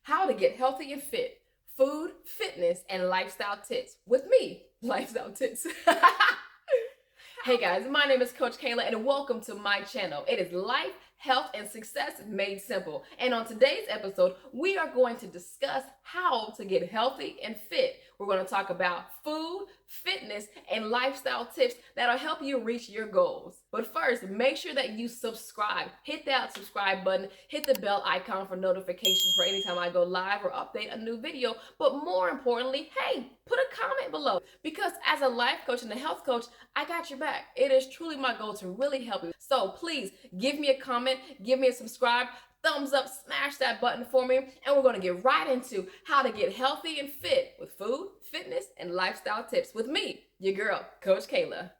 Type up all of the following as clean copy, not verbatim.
how to get healthy and fit, food, fitness, and lifestyle tips with me, Lifestyle Tips. Hey guys, my name is Coach Cailah and welcome to my channel. It is life, health, and success made simple. And on today's episode, we are going to discuss how to get healthy and fit. We're going to talk about food, fitness, and lifestyle tips that'll help you reach your goals. But first, make sure that you subscribe. Hit that subscribe button, hit the bell icon for notifications for anytime I go live or update a new video. But more importantly, hey, put a comment below, because as a life coach and a health coach, I got your back. It is truly my goal to really help you. So please give me a comment, give me a subscribe, thumbs up, smash that button for me, and we're going to get right into how to get healthy and fit with food, fitness, and lifestyle tips with me, your girl, Coach Cailah.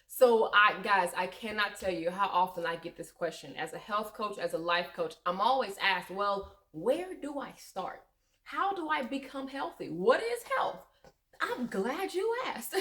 So guys, I cannot tell you how often I get this question. As a health coach, as a life coach, I'm always asked, well, where do I start? How do I become healthy? What is health? I'm glad you asked.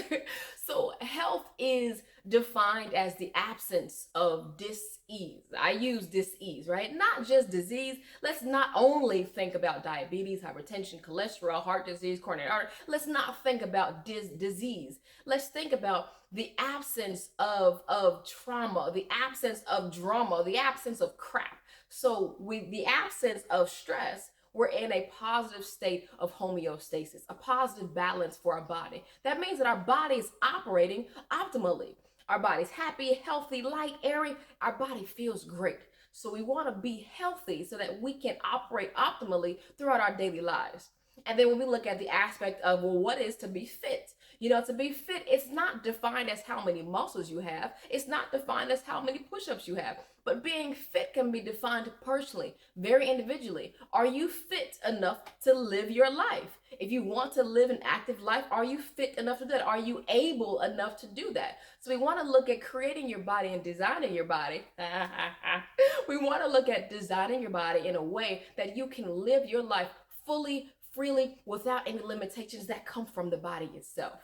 So health is defined as the absence of dis-ease. I use dis-ease, right? Not just disease. Let's not only think about diabetes, hypertension, cholesterol, heart disease, coronary artery. Let's not think about disease. Let's think about the absence of trauma, the absence of drama, the absence of crap. So with the absence of stress, we're in a positive state of homeostasis, a positive balance for our body. That means that our body is operating optimally. Our body's happy, healthy, light, airy. Our body feels great. So we want to be healthy so that we can operate optimally throughout our daily lives. And then when we look at the aspect of, well, what is to be fit? You know, to be fit, it's not defined as how many muscles you have. It's not defined as how many push-ups you have. But being fit can be defined personally, very individually. Are you fit enough to live your life? If you want to live an active life, are you fit enough to do that? Are you able enough to do that? So we want to look at creating your body and designing your body. We want to look at designing your body in a way that you can live your life fully, freely, without any limitations that come from the body itself.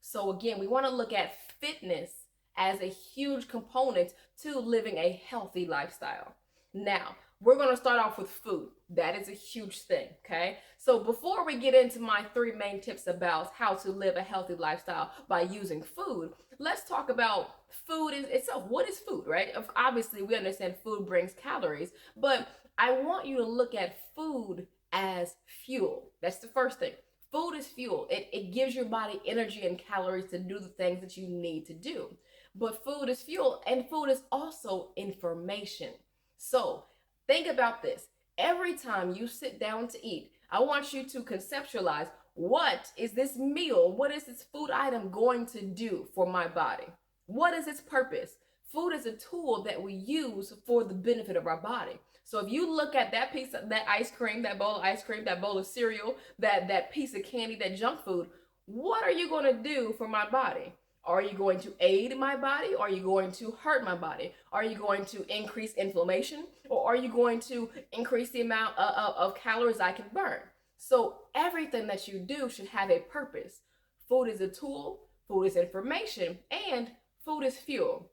So again, we want to look at fitness as a huge component to living a healthy lifestyle. Now, we're going to start off with food. That is a huge thing, okay? So before we get into my 3 main tips about how to live a healthy lifestyle by using food, let's talk about food itself. What is food, right? Obviously, we understand food brings calories, but I want you to look at food as fuel. That's the first thing. Food is fuel. It gives your body energy and calories to do the things that you need to do. But food is fuel, and food is also information. So think about this. Every time you sit down to eat, I want you to conceptualize, what is this meal? What is this food item going to do for my body? What is its purpose? Food is a tool that we use for the benefit of our body. So if you look at that piece of that ice cream, that bowl of ice cream, that bowl of cereal, that piece of candy, that junk food, what are you going to do for my body? Are you going to aid my body? Or are you going to hurt my body? Are you going to increase inflammation? Or are you going to increase the amount of calories I can burn? So everything that you do should have a purpose. Food is a tool, food is information, and food is fuel.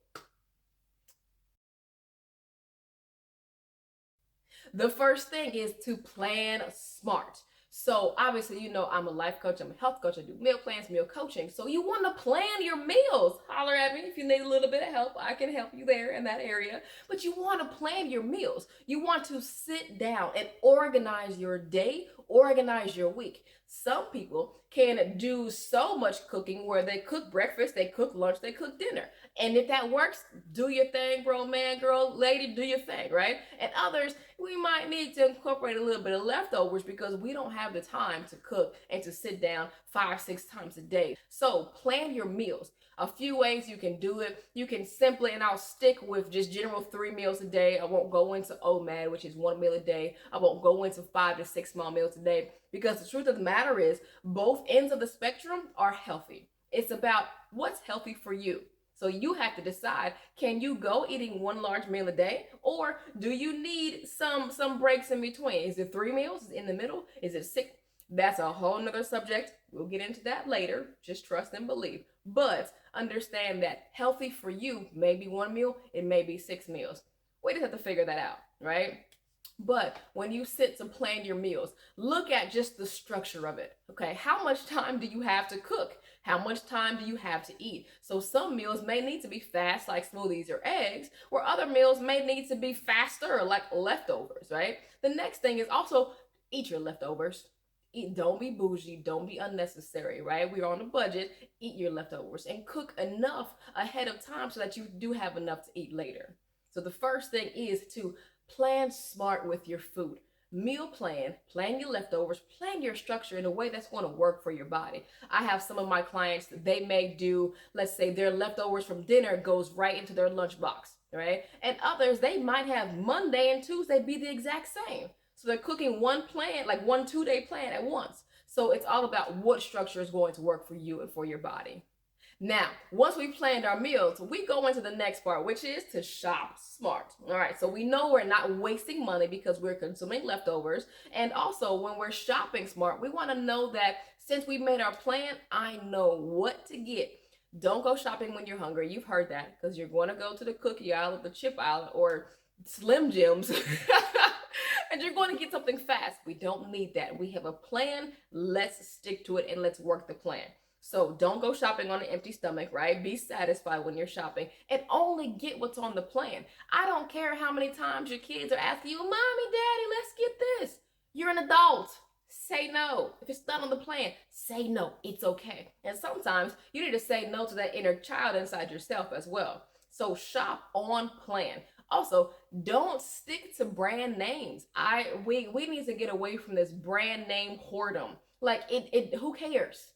The first thing is to plan smart. So obviously, you know, I'm a life coach, I'm a health coach, I do meal plans, meal coaching. So you want to plan your meals. Holler at me if you need a little bit of help. I can help you there in that area. But you want to plan your meals. You want to sit down and organize your day, organize your week. Some people can do so much cooking where they cook breakfast, they cook lunch, they cook dinner. And if that works, do your thing, bro, man, girl, lady, do your thing, right? And others, we might need to incorporate a little bit of leftovers because we don't have the time to cook and to sit down 5-6 times a day. So plan your meals. A few ways you can do it. You can simply, and I'll stick with just general 3 meals a day. I won't go into OMAD, which is 1 meal a day. I won't go into 5 to 6 small meals a day, because the truth of the matter is both ends of the spectrum are healthy. It's about what's healthy for you. So you have to decide, can you go eating 1 large meal a day, or do you need some breaks in between? Is it 3 meals in the middle? Is it 6? That's a whole nother subject. We'll get into that later. Just trust and believe. But understand that healthy for you may be 1 meal, it may be 6 meals. We just have to figure that out, right? But when you sit to plan your meals, look at just the structure of it. Okay, how much time do you have to cook? How much time do you have to eat? So some meals may need to be fast, like smoothies or eggs, where other meals may need to be faster, like leftovers, right? The next thing is also eat your leftovers. Eat, don't be bougie, don't be unnecessary, right? We're on a budget. Eat your leftovers and cook enough ahead of time so that you do have enough to eat later. So the first thing is to plan smart with your food. Meal plan your leftovers, plan your structure in a way that's going to work for your body. I have some of my clients, they may do, let's say their leftovers from dinner goes right into their lunchbox, right? And others, they might have Monday and Tuesday be the exact same. So they're cooking one plan, like one 2-day plan at once. So it's all about what structure is going to work for you and for your body. Now, once we planned our meals, we go into the next part, which is to shop smart. All right, so we know we're not wasting money because we're consuming leftovers. And also, when we're shopping smart, we want to know that since we made our plan, I know what to get. Don't go shopping when you're hungry. You've heard that because you're going to go to the cookie aisle or the chip aisle or Slim Jims. And you're going to get something fast. We don't need that. We have a plan. Let's stick to it and let's work the plan. So don't go shopping on an empty stomach, right? Be satisfied when you're shopping and only get what's on the plan. I don't care how many times your kids are asking you, Mommy, Daddy, let's get this. You're an adult. Say no. If it's not on the plan, say no. It's okay. And sometimes you need to say no to that inner child inside yourself as well. So shop on plan. Also, don't stick to brand names. We need to get away from this brand name whoredom. Like who cares?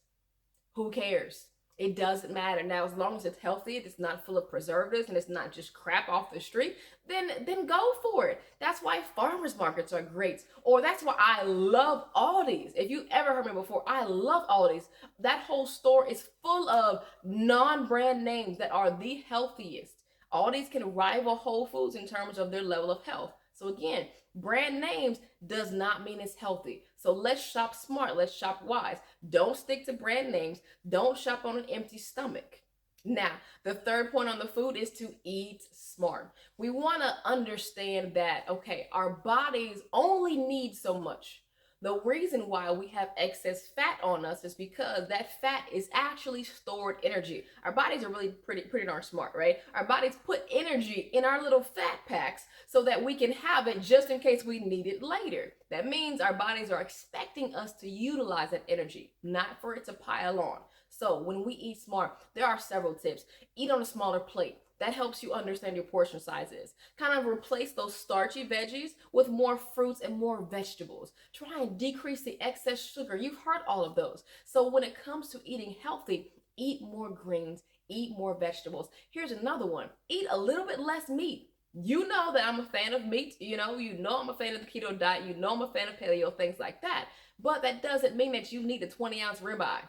Who cares? It doesn't matter. Now, as long as it's healthy, it's not full of preservatives, and it's not just crap off the street, then go for it. That's why farmers markets are great. Or that's why I love Aldi's. If you ever heard me before, I love Aldi's. That whole store is full of non-brand names that are the healthiest. Aldi's can rival Whole Foods in terms of their level of health. So again, brand names does not mean it's healthy. So let's shop smart. Let's shop wise. Don't stick to brand names. Don't shop on an empty stomach. Now, the third point on the food is to eat smart. We want to understand that, okay, our bodies only need so much. The reason why we have excess fat on us is because that fat is actually stored energy. Our bodies are really pretty darn smart, right? Our bodies put energy in our little fat packs so that we can have it just in case we need it later. That means our bodies are expecting us to utilize that energy, not for it to pile on. So when we eat smart, there are several tips. Eat on a smaller plate. That helps you understand your portion sizes. Kind of replace those starchy veggies with more fruits and more vegetables. Try and decrease the excess sugar. You've heard all of those. So when it comes to eating healthy, eat more greens, eat more vegetables. Here's another one. Eat a little bit less meat. You know that I'm a fan of meat. You know I'm a fan of the keto diet. You know I'm a fan of paleo, things like that. But that doesn't mean that you need a 20-ounce ribeye.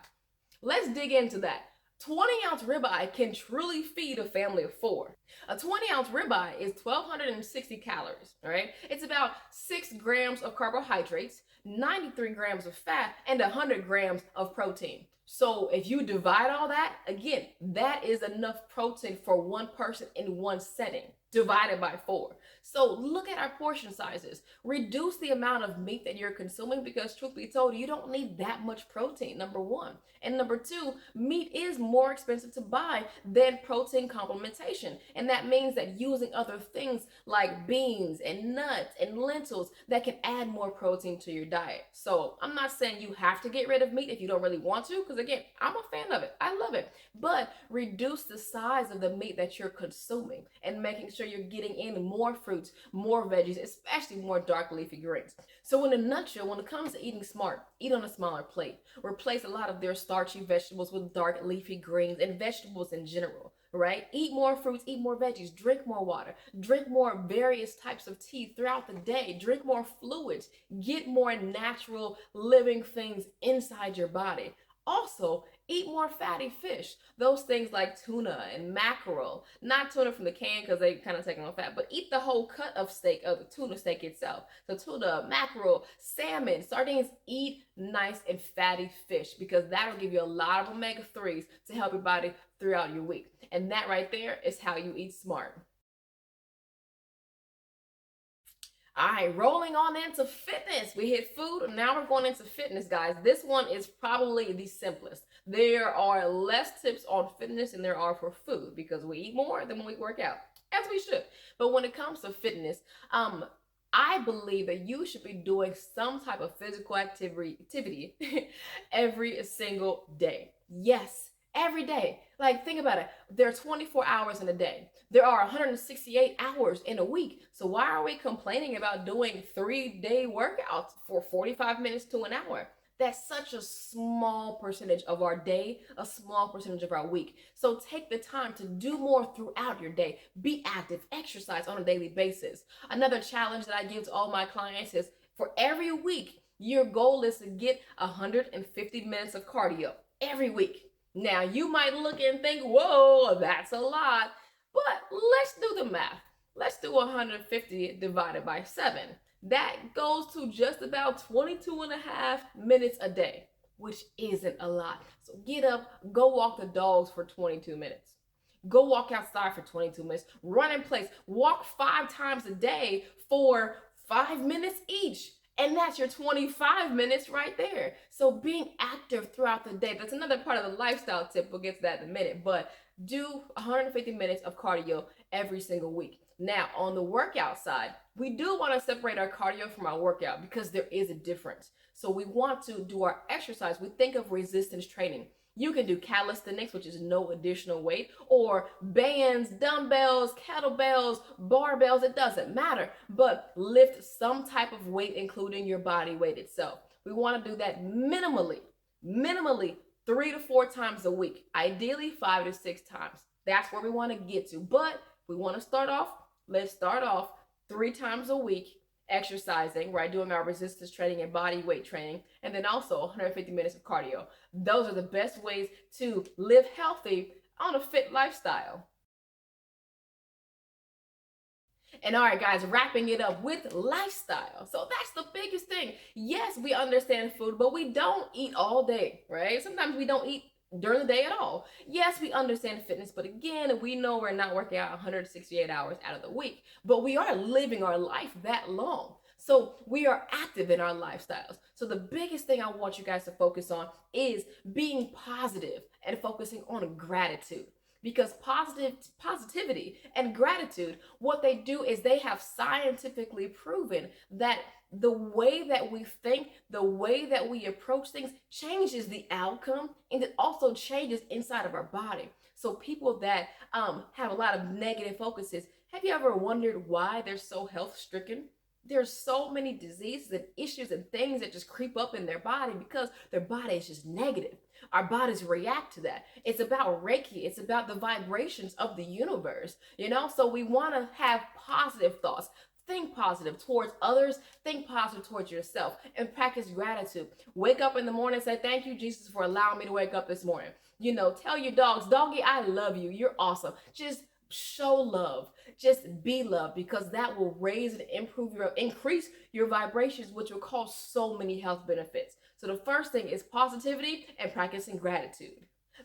Let's dig into that. 20-ounce ribeye can truly feed a family of 4. A 20-ounce ribeye is 1,260 calories, all right? It's about 6 grams of carbohydrates, 93 grams of fat, and 100 grams of protein. So if you divide all that, again, that is enough protein for one person in one setting, divided by 4. So look at our portion sizes. Reduce the amount of meat that you're consuming because truth be told, you don't need that much protein, number one. And number two, meat is more expensive to buy than protein complementation. And that means that using other things like beans and nuts and lentils that can add more protein to your diet. So I'm not saying you have to get rid of meat if you don't really want to, because again, I'm a fan of it. I love it. But reduce the size of the meat that you're consuming and making sure you're getting in more fruits, more veggies, especially more dark leafy greens. So in a nutshell, when it comes to eating smart, eat on a smaller plate. Replace a lot of their starchy vegetables with dark leafy greens and vegetables in general, right? Eat more fruits, eat more veggies, drink more water, drink more various types of tea throughout the day, drink more fluids, get more natural living things inside your body. Also, eat more fatty fish. Those things like tuna and mackerel. Not tuna from the can because they kind of take on fat, but eat the whole cut of steak, of the tuna steak itself. So tuna, mackerel, salmon, sardines. Eat nice and fatty fish because that'll give you a lot of omega-3s to help your body throughout your week. And that right there is how you eat smart. All right, rolling on into fitness. We hit food, and now we're going into fitness, guys. This one is probably the simplest. There are less tips on fitness than there are for food because we eat more than when we work out, as we should. But when it comes to fitness, I believe that you should be doing some type of physical activity every single day. Yes, every day. Like, think about it. There are 24 hours in a day. There are 168 hours in a week. So why are we complaining about doing 3-day workouts for 45 minutes to an hour? That's such a small percentage of our day, a small percentage of our week. So take the time to do more throughout your day. Be active, exercise on a daily basis. Another challenge that I give to all my clients is for every week, your goal is to get 150 minutes of cardio every week. Now, you might look and think, whoa, that's a lot. But let's do the math. Let's do 150 divided by 7. That goes to just about 22 and a half minutes a day, which isn't a lot. So get up, go walk the dogs for 22 minutes. Go walk outside for 22 minutes. Run in place. Walk 5 times a day for 5 minutes each. And that's your 25 minutes right there. So being active throughout the day, that's another part of the lifestyle tip. We'll get to that in a minute. But do 150 minutes of cardio every single week. Now, on the workout side, we do want to separate our cardio from our workout because there is a difference. So we want to do our exercise. We think of resistance training. You can do calisthenics, which is no additional weight, or bands, dumbbells, kettlebells, barbells, it doesn't matter, but lift some type of weight, including your body weight itself. We want to do that minimally 3 to 4 times a week, ideally 5 to 6 times. That's where we want to get to. But we want to start off, let's start off 3 times a week exercising, right? Doing our resistance training and body weight training, and then also 150 minutes of cardio. Those are the best ways to live healthy on a fit lifestyle. And all right, guys, wrapping it up with lifestyle. So that's the biggest thing. Yes, we understand food, but we don't eat all day, right? Sometimes we don't eat during the day at all. Yes, we understand fitness, but again, we know we're not working out 168 hours out of the week, but we are living our life that long. So we are active in our lifestyles. So the biggest thing I want you guys to focus on is being positive and focusing on gratitude. Because positivity and gratitude, what they do is they have scientifically proven that the way that we think, the way that we approach things changes the outcome, and it also changes inside of our body. So people that have a lot of negative focuses, have you ever wondered why they're so health stricken? There's so many diseases and issues and things that just creep up in their body because their body is just negative. Our bodies react to that. It's about Reiki. It's about the vibrations of the universe, So we want to have positive thoughts. Think positive towards others. Think positive towards yourself and practice gratitude. Wake up in the morning and say, thank you, Jesus, for allowing me to wake up this morning. Tell your dogs, doggy, I love you. You're awesome. Just show love. Just be love, because that will raise and increase your vibrations, which will cause so many health benefits. So the first thing is positivity and practicing gratitude.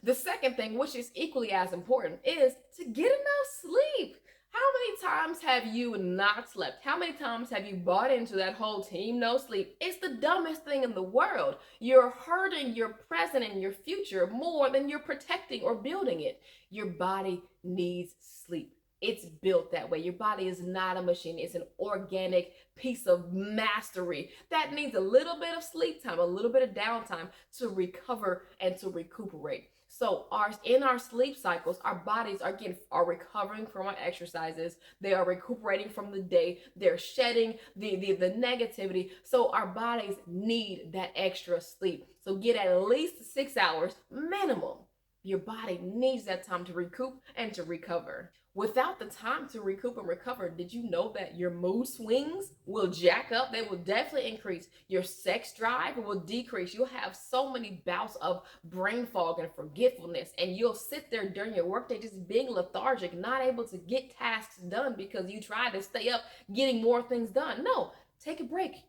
The second thing, which is equally as important, is to get enough sleep. How many times have you not slept? How many times have you bought into that whole team no sleep? It's the dumbest thing in the world. You're hurting your present and your future more than you're protecting or building it. Your body needs sleep. It's built that way. Your body is not a machine. It's an organic piece of mastery that needs a little bit of sleep time, a little bit of downtime to recover and to recuperate. So in our sleep cycles, our bodies are recovering from our exercises. They are recuperating from the day. They're shedding the negativity. So our bodies need that extra sleep. So get at least 6 hours minimum. Your body needs that time to recoup and to recover. Without the time to recoup and recover, did you know that your mood swings will jack up? They will definitely increase. Your sex drive will decrease. You'll have so many bouts of brain fog and forgetfulness, and you'll sit there during your workday just being lethargic, not able to get tasks done because you try to stay up getting more things done. No, take a break.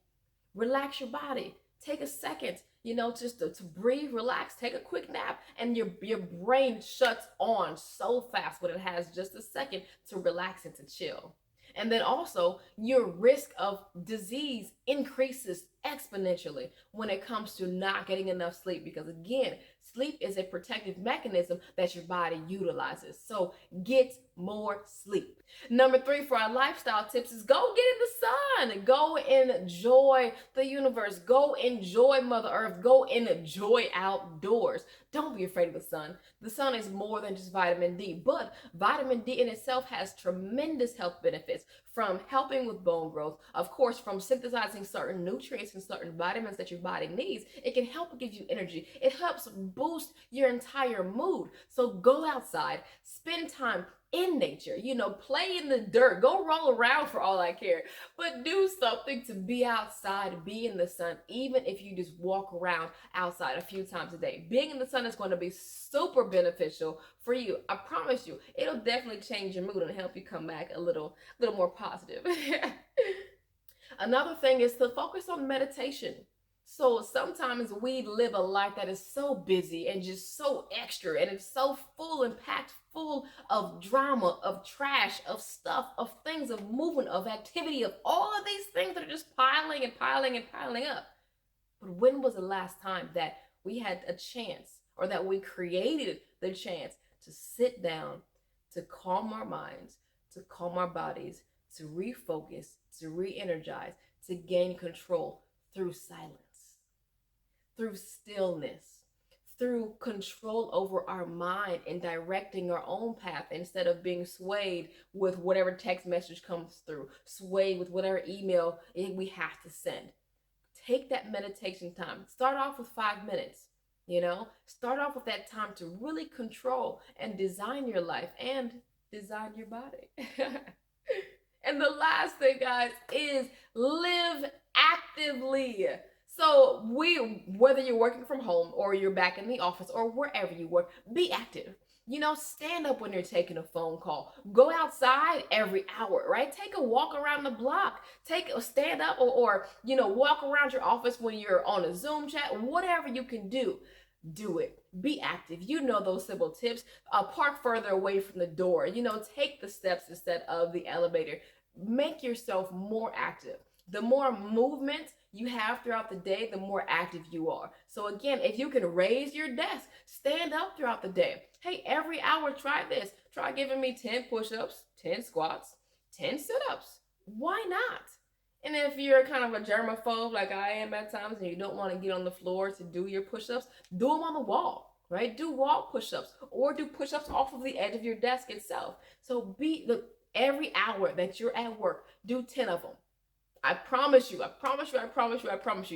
Relax your body. Take a second, just to breathe, relax, take a quick nap, and your brain shuts on so fast when it has just a second to relax and to chill. And then also your risk of disease increases exponentially when it comes to not getting enough sleep, because again, sleep is a protective mechanism that your body utilizes. So get more sleep. Number 3 for our lifestyle tips is go get in the sun. Go enjoy the universe. Go enjoy Mother Earth. Go enjoy outdoors. Don't be afraid of the sun. The sun is more than just vitamin D, but vitamin D in itself has tremendous health benefits, from helping with bone growth, of course, from synthesizing certain nutrients and certain vitamins that your body needs. It can help give you energy. It helps boost your entire mood. So go outside, spend time in nature, play in the dirt, go roll around for all I care, but do something to be outside, be in the sun, even if you just walk around outside a few times a day. Being in the sun is going to be super beneficial for you. I promise you, it'll definitely change your mood and help you come back a little more positive. Another thing is to focus on meditation. So sometimes we live a life that is so busy and just so extra, and it's so full and packed full of drama, of trash, of stuff, of things, of movement, of activity, of all of these things that are just piling and piling and piling up. But when was the last time that we had a chance, or that we created the chance to sit down, to calm our minds, to calm our bodies, to refocus, to re-energize, to gain control through silence, through stillness, through control over our mind and directing our own path instead of being swayed with whatever text message comes through, swayed with whatever email we have to send. Take that meditation time. Start off with 5 minutes, Start off with that time to really control and design your life and design your body. And the last thing, guys, is live actively. So whether you're working from home or you're back in the office or wherever you work, be active. Stand up when you're taking a phone call. Go outside every hour, right? Take a walk around the block. Stand up or walk around your office when you're on a Zoom chat. Whatever you can do, do it. Be active. Those simple tips. Park further away from the door. Take the steps instead of the elevator. Make yourself more active. The more movement you have throughout the day, the more active you are. So again, if you can raise your desk, stand up throughout the day. Hey, every hour, try this. Try giving me 10 push-ups, 10 squats, 10 sit-ups. Why not? And if you're kind of a germaphobe like I am at times and you don't want to get on the floor to do your push-ups, do them on the wall, right? Do wall push-ups or do push-ups off of the edge of your desk itself. So every hour that you're at work, do 10 of them. I promise you,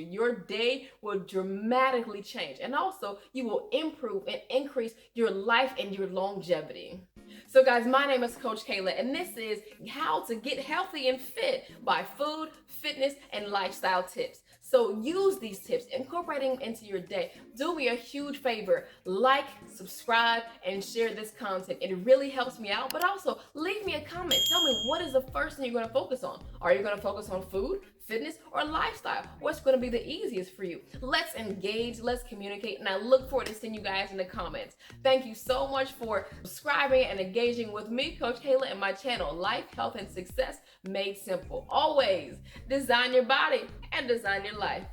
your day will dramatically change. And also, you will improve and increase your life and your longevity. So guys, my name is Coach Cailah, and this is how to get healthy and fit by food, fitness, and lifestyle tips. So use these tips, incorporating them into your day. Do me a huge favor, like, subscribe, and share this content. It really helps me out, but also leave me a comment. Tell me, what is the first thing you're going to focus on? Are you going to focus on food, fitness, or lifestyle? What's going to be the easiest for you? Let's engage, let's communicate, and I look forward to seeing you guys in the comments. Thank you so much for subscribing and engaging with me, Coach Cailah, and my channel, Life, Health, and Success Made Simple. Always design your body and design your life.